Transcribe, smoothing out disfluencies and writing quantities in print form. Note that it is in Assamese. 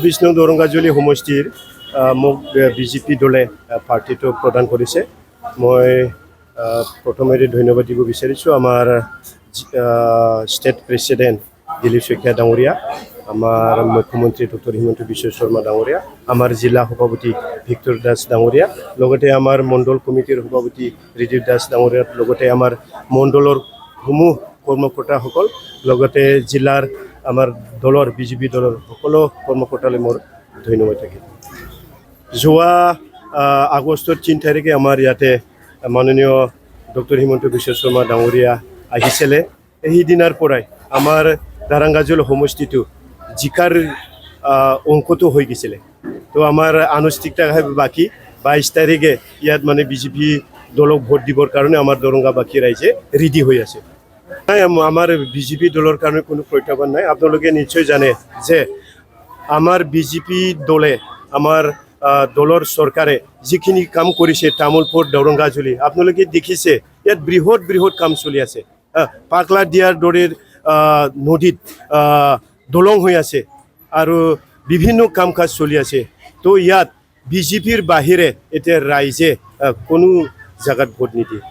বিষ্ণু দৰংগাজুলি সমষ্টিৰ মোক বিজেপি দলে পাৰ্টিটো প্ৰদান কৰিছে। মই প্ৰথমতে ধন্যবাদ দিব বিচাৰিছোঁ আমাৰ ষ্টেট প্ৰেচিডেণ্ট দিলীপ শইকীয়া ডাঙৰীয়া, আমাৰ মুখ্যমন্ত্ৰী ডক্টৰ হিমন্ত বিশ্ব শৰ্মা ডাঙৰীয়া, আমাৰ জিলা সভাপতি ভিক্টৰ দাস ডাঙৰীয়া, লগতে আমাৰ মণ্ডল কমিটিৰ সভাপতি ৰিদীপ দাস ডাঙৰীয়াৰ লগতে আমাৰ মণ্ডলৰ সমূহ কৰ্মকৰ্তাসকল, লগতে জিলাৰ আমাৰ দলৰ বিজেপি দলৰ সকলো কৰ্মকৰ্তালৈ মোৰ ধন্যবাদ থাকিল। যোৱা আগষ্টৰ 3 তাৰিখে আমাৰ ইয়াতে মাননীয় ডক্টৰ হিমন্ত বিশ্ব শৰ্মা ডাঙৰীয়া আহিছিলে। সেইদিনাৰ পৰাই আমাৰ দাৰাংগাজল সমষ্টিটো জিকাৰ অংকটো হৈ গৈছিলে। তো আমাৰ আনুষ্ঠানিকভাৱে বাকী 22 তাৰিখে ইয়াত মানে বিজেপি দলক ভোট দিবৰ কাৰণে আমাৰ দৰংগাবাসী ৰাইজে ৰেডি হৈ আছে। আমাৰ বিজেপি দলৰ কাৰণে কোনো প্ৰত্যাহ্বান নাই। আপোনালোকে নিশ্চয় জানে যে আমাৰ বিজেপি দলে আমাৰ দলৰ চৰকাৰে যিখিনি কাম কৰিছে তামোলপুৰ দৰংগাজুলি আপোনালোকে দেখিছে, ইয়াত বৃহৎ বৃহৎ কাম চলি আছে। পাকলা দিয়াৰ দৰে নদীত দলং হৈ আছে আৰু বিভিন্ন কাম কাজ চলি আছে। তো ইয়াত বিজেপিৰ বাহিৰে এতিয়া ৰাইজে কোনো জাগাত ভোট নিদিয়ে।